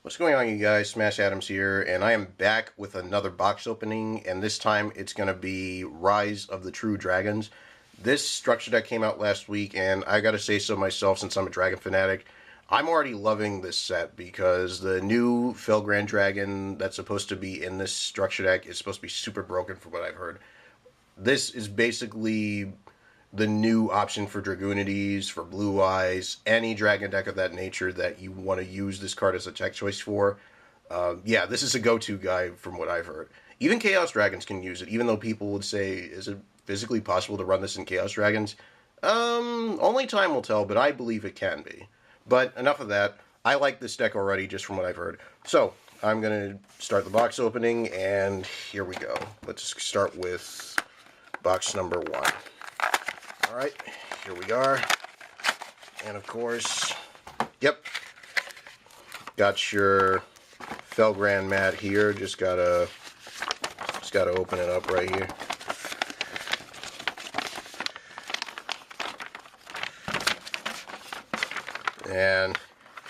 What's going on, you guys? Smash Adams here, and I am back with another box opening, and this time it's going to be Rise of the True Dragons. This structure deck came out last week, and I gotta say so myself since I'm a Dragon fanatic. I'm already loving this set because the new Felgrand Dragon that's supposed to be in this structure deck is supposed to be super broken from what I've heard. This is basically the new option for Dragoonides, for Blue Eyes, any Dragon deck of that nature that you want to use this card as a tech choice for. Yeah, this is a go-to guy from what I've heard. Even Chaos Dragons can use it, even though people would say, is it physically possible to run this in Chaos Dragons? Only time will tell, but I believe it can be. But enough of that. I like this deck already, just from what I've heard. So, I'm going to start the box opening, and here we go. Let's start with box number 1. Alright, here we are. And of course, yep, got your Felgrand mat here. Just gotta open it up right here. And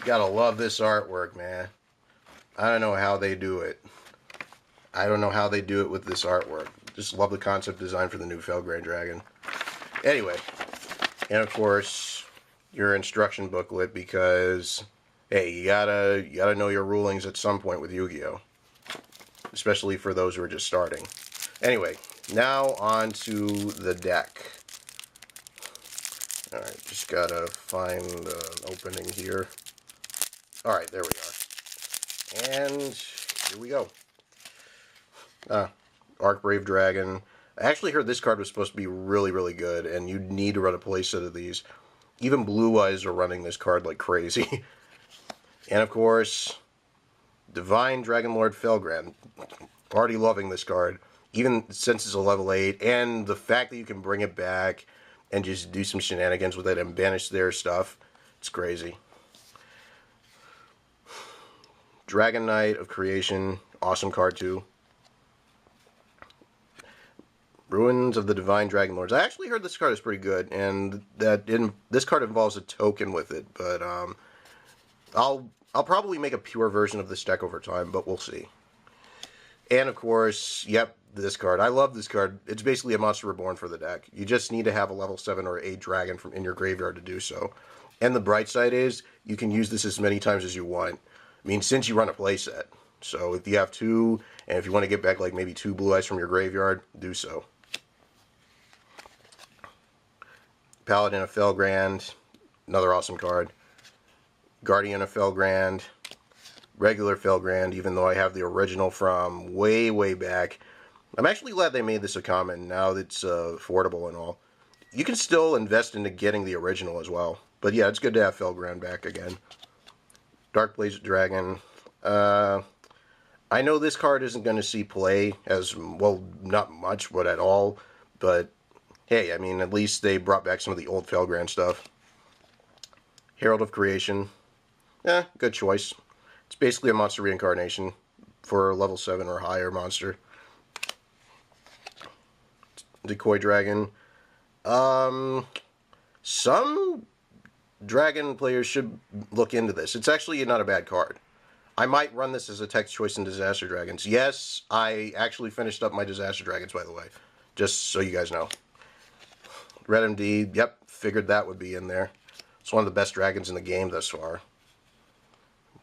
you gotta love this artwork, man. I don't know how they do it. I don't know how they do it with this artwork. Just love the concept design for the new Felgrand Dragon. Anyway, and of course, your instruction booklet, because hey, you gotta know your rulings at some point with Yu-Gi-Oh, especially for those who are just starting. Anyway, now on to the deck. All right, just gotta find an opening here. All right, there we are, and here we go. Archbrave Dragon. I actually heard this card was supposed to be really, really good, and you need to run a playset of these. Even Blue Eyes are running this card like crazy. And of course, Divine Dragon Lord Felgrand. Already loving this card, even since it's a level 8, and the fact that you can bring it back and just do some shenanigans with it and banish their stuff. It's crazy. Dragon Knight of Creation. Awesome card too. Ruins of the Divine Dragon Lords. I actually heard this card is pretty good, and that this card involves a token with it, but I'll probably make a pure version of this deck over time, but we'll see. And of course, yep, this card. I love this card. It's basically a Monster Reborn for the deck. You just need to have a level 7 or 8 dragon from in your graveyard to do so. And the bright side is, you can use this as many times as you want. I mean, since you run a playset. So if you have 2, and if you want to get back like maybe 2 Blue Eyes from your graveyard, do so. Paladin of Felgrand, another awesome card. Guardian of Felgrand, regular Felgrand, even though I have the original from way, way back. I'm actually glad they made this a common, now that it's affordable and all. You can still invest into getting the original as well. But yeah, it's good to have Felgrand back again. Darkblaze Dragon. I know this card isn't going to see play as, well, not much, but at all. But hey, I mean, at least they brought back some of the old Felgrand stuff. Herald of Creation. Good choice. It's basically a monster reincarnation for a level 7 or higher monster. Decoy Dragon. Some Dragon players should look into this. It's actually not a bad card. I might run this as a text choice in Disaster Dragons. Yes, I actually finished up my Disaster Dragons, by the way. Just so you guys know. Red MD, yep, figured that would be in there. It's one of the best dragons in the game thus far.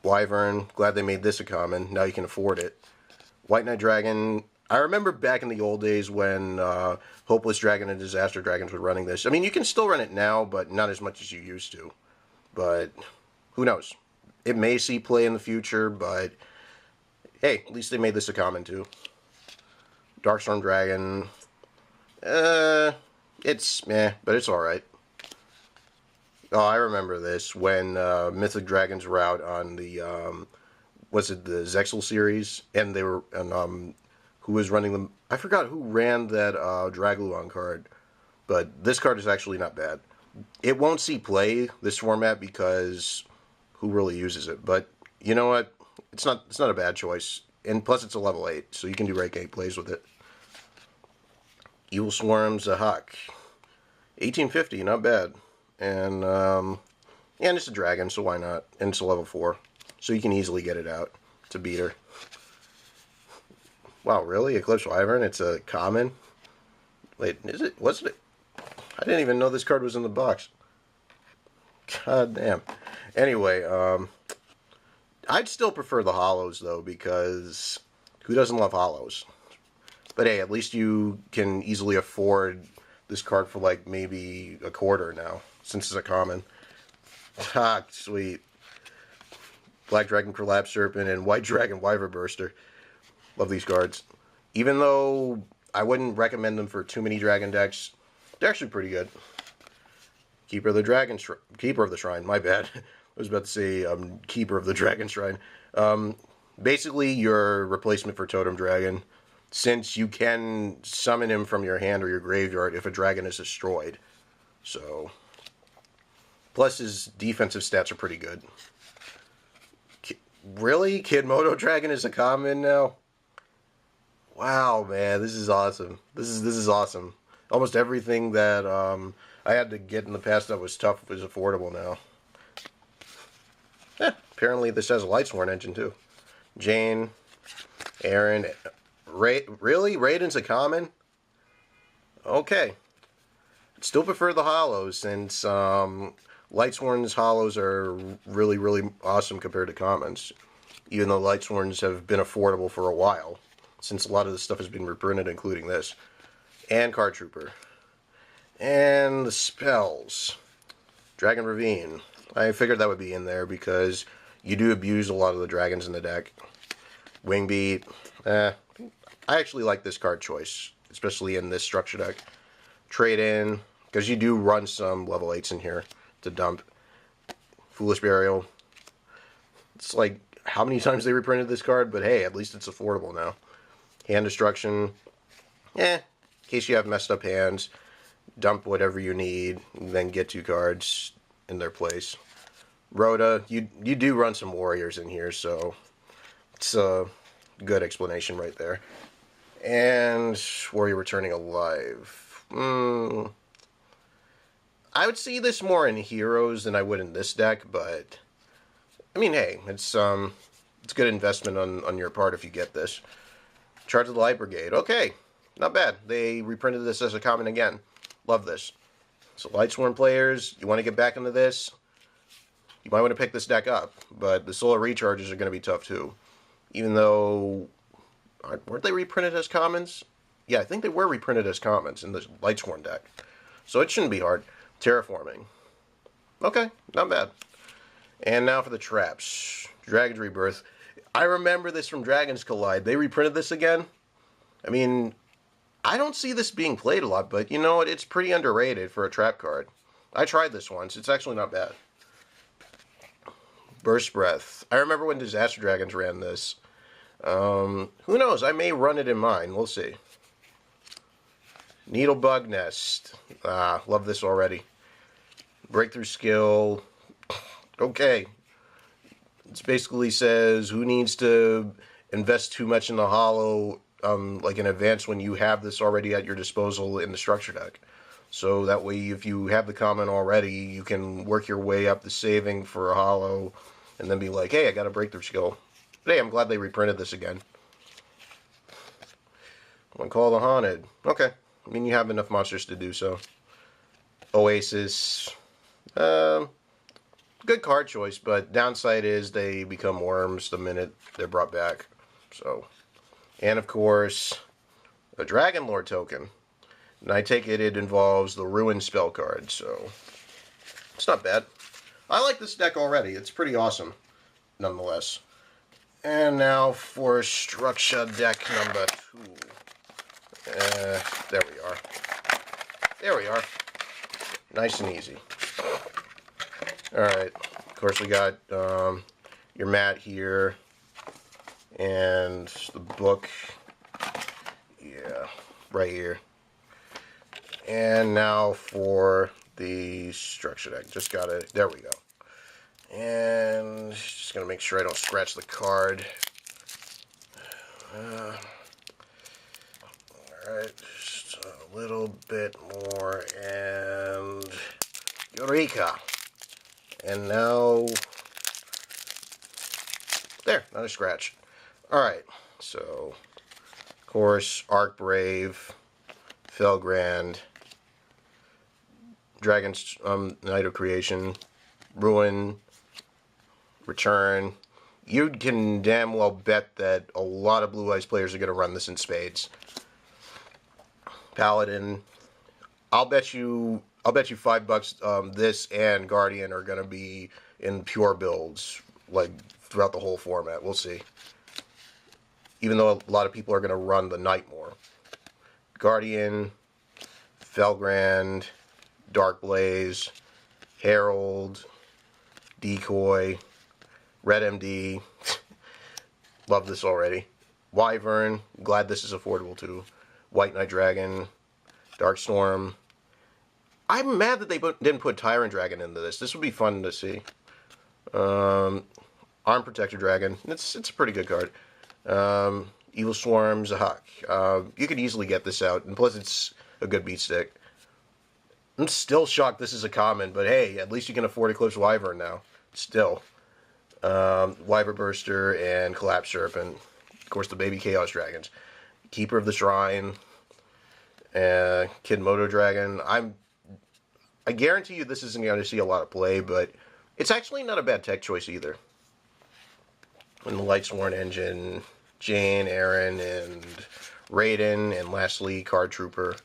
Wyvern, glad they made this a common. Now you can afford it. White Knight Dragon, I remember back in the old days when Hopeless Dragon and Disaster Dragons were running this. I mean, you can still run it now, but not as much as you used to. But who knows? It may see play in the future, but hey, at least they made this a common too. Darkstorm Dragon, it's meh, but it's alright. Oh, I remember this when Mythic Dragons were out on the, was it the Zexal series? And they were, and who was running them? I forgot who ran that Dragluon card, but this card is actually not bad. It won't see play, this format, because who really uses it? But you know what? It's not a bad choice. And plus it's a level 8, so you can do rank 8 plays with it. Evil Swarm Zahak. 1850, not bad. And it's a dragon, so why not? And it's a level 4. so you can easily get it out. It's a beater. Wow, really? Eclipse Wyvern? It's a common? Wait, is it? Was it? I didn't even know this card was in the box. God damn. Anyway, I'd still prefer the holos, though, because who doesn't love holos? But hey, at least you can easily afford this card for like maybe a quarter now, since it's a common. Ah, sweet. Black Dragon Collapse Serpent and White Dragon Wyvern Burster. Love these cards. Even though I wouldn't recommend them for too many dragon decks, they're actually pretty good. Keeper of the Shrine, my bad. I was about to say Keeper of the Dragon Shrine. Basically, your replacement for Totem Dragon, since you can summon him from your hand or your graveyard if a dragon is destroyed. So, plus his defensive stats are pretty good. Really? Kid Moto Dragon is a common now? Wow, man, this is awesome. This is awesome. Almost everything that I had to get in the past that was tough is affordable now. Apparently this has a Lightsworn engine too. Jane, Aaron, really? Raiden's a common? Okay. Still prefer the holos since Lightsworn's holos are really, really awesome compared to commons. Even though Lightsworns have been affordable for a while, since a lot of this stuff has been reprinted, including this. And Card Trooper. And the spells. Dragon Ravine. I figured that would be in there because you do abuse a lot of the dragons in the deck. Wingbeat. I actually like this card choice, especially in this structure deck. Trade in, because you do run some level 8s in here to dump. Foolish Burial. It's like how many times they reprinted this card, but hey, at least it's affordable now. Hand Destruction. In case you have messed up hands, dump whatever you need, and then get 2 cards in their place. Rhoda, you do run some warriors in here, so it's a good explanation right there. And Warrior Returning Alive. I would see this more in Heroes than I would in this deck, but I mean, hey, it's good investment on your part if you get this. Charge of the Light Brigade. Okay, not bad. They reprinted this as a common again. Love this. So Lightsworn players, you want to get back into this, you might want to pick this deck up. But the Solar Recharges are going to be tough too. Even though, weren't they reprinted as commons? Yeah, I think they were reprinted as commons in the Lightsworn deck. So it shouldn't be hard. Terraforming. Okay, not bad. And now for the traps. Dragon's Rebirth. I remember this from Dragons Collide. They reprinted this again. I mean, I don't see this being played a lot, but you know what? It's pretty underrated for a trap card. I tried this once. It's actually not bad. Burst Breath. I remember when Disaster Dragons ran this. Who knows? I may run it in mine. We'll see. Needlebug Nest. Love this already. Breakthrough Skill. Okay. It basically says who needs to invest too much in the holo like in advance when you have this already at your disposal in the structure deck. So that way if you have the common already, you can work your way up the saving for a holo and then be like, hey, I got a breakthrough skill. But hey, I'm glad they reprinted this again. One Call the Haunted. Okay. I mean, you have enough monsters to do so. Oasis. Good card choice, but downside is they become worms the minute they're brought back. So, and of course, a Dragon Lord token. And I take it involves the Ruin spell card, so it's not bad. I like this deck already. It's pretty awesome, nonetheless. And now for structure deck number 2. There we are. There we are. Nice and easy. Alright, of course we got your mat here, and the book, yeah, right here. And now for the structure deck, just gotta, there we go. And just gonna make sure I don't scratch the card. Alright, just a little bit more, and Eureka! And now There, not a scratch. Alright, so, of course, Archbrave, Felgrand, Dragon's Night of Creation, Ruin, Return. You can damn well bet that a lot of Blue Eyes players are going to run this in spades. Paladin. I'll bet you $5 this and Guardian are going to be in pure builds, like, throughout the whole format. We'll see. Even though a lot of people are going to run the Knight more. Guardian, Felgrand, Dark Blaze, Herald, Decoy, Red MD. Love this already. Wyvern. Glad this is affordable too. White Knight Dragon, Darkstorm. I'm mad that they didn't put Tyrant Dragon into this. This would be fun to see. Arm Protector Dragon. It's a pretty good card. Evil Swarm, Zahak. You could easily get this out, and plus it's a good beat stick. I'm still shocked this is a common, but hey, at least you can afford Eclipse Wyvern now. Still. Wyvern Burster and Collapse Serpent. Of course, the baby Chaos Dragons. Keeper of the Shrine. Kidmodo Dragon. I guarantee you this isn't going to see a lot of play, but it's actually not a bad tech choice either. And the Lightsworn Engine, Jane, Aaron, and Raiden, and lastly, Card Trooper.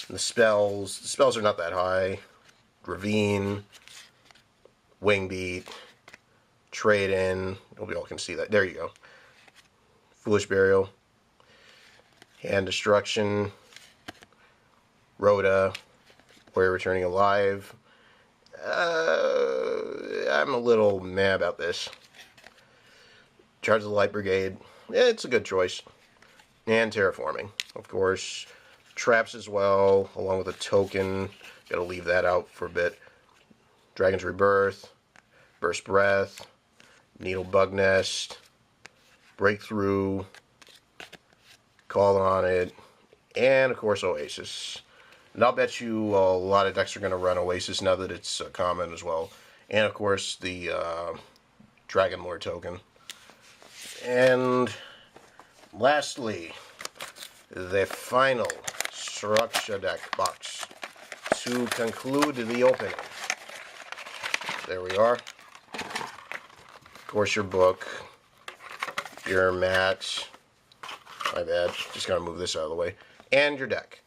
And the spells are not that high. Ravine, Wingbeat, Trade-In. We all can see that. There you go. Foolish Burial, Hand Destruction, Rhoda, Warrior Returning Alive. I'm a little mad about this. Charge of the Light Brigade. Yeah, it's a good choice. And Terraforming, of course. Traps as well, along with a token. Gotta leave that out for a bit. Dragon's Rebirth, Burst Breath, Needle Bug Nest, Breakthrough, Call on It, and of course Oasis. And I'll bet you a lot of decks are going to run Oasis now that it's common as well. And of course the Dragon Lord token. And lastly, the final structure deck box to conclude the opening. There we are. Of course, your book, your mat. My bad. Just gotta move this out of the way. And your deck.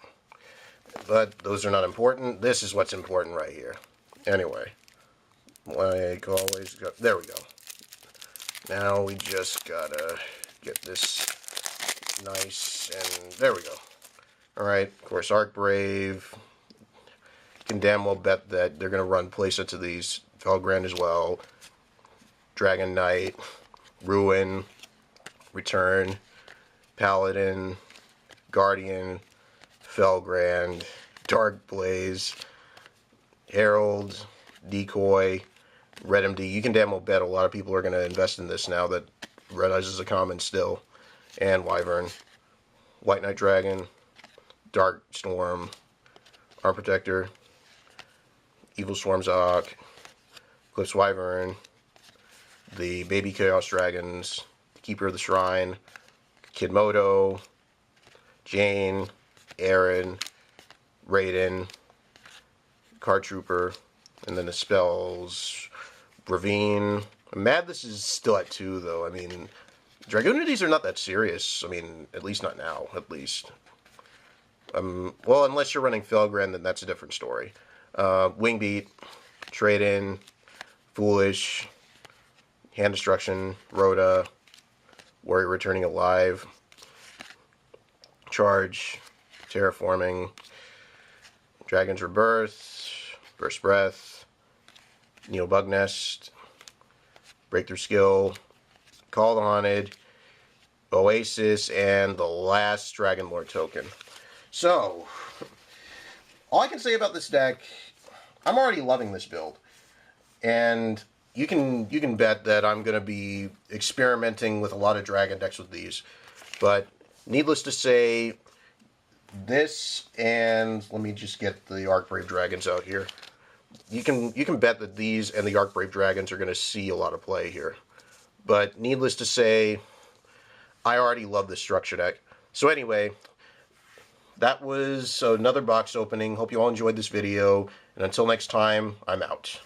But those are not important. This is what's important right here. Anyway, like always, there we go. Now we just gotta get this nice, and there we go. Alright, of course, Archbrave. You can damn well bet that they're gonna run playsets of these. Felgrand as well. Dragon Knight, Ruin, Return, Paladin, Guardian, Felgrand, Dark Blaze, Herald, Decoy, Red MD. You can damn well bet a lot of people are going to invest in this now that Red Eyes is a common still. And Wyvern, White Knight Dragon, Dark Storm, Arm Protector, Evil Swarm Zahak, Eclipse Wyvern, the Baby Chaos Dragons, Keeper of the Shrine, Kidmodo, Jane, Aaron, Raiden, Card Trooper, and then the spells, Ravine. I'm mad this is still at 2, though. I mean, Dragonities are not that serious. I mean, at least not now, at least. Well, unless you're running Felgrand, then that's a different story. Wingbeat, Trade-In, Foolish, Hand Destruction, Rhoda, Warrior Returning Alive, Charge, Terraforming, Dragon's Rebirth, Burst Breath, Needle Bug Nest, Breakthrough Skill, Call the Haunted, Oasis, and the last Dragon Lord token. So, all I can say about this deck, I'm already loving this build. And you can bet that I'm going to be experimenting with a lot of dragon decks with these. But needless to say, this, and let me just get the Archbrave Dragons out here. You can bet that these and the Archbrave Dragons are going to see a lot of play here. But needless to say, I already love this structure deck. So anyway, that was another box opening. Hope you all enjoyed this video. And until next time, I'm out.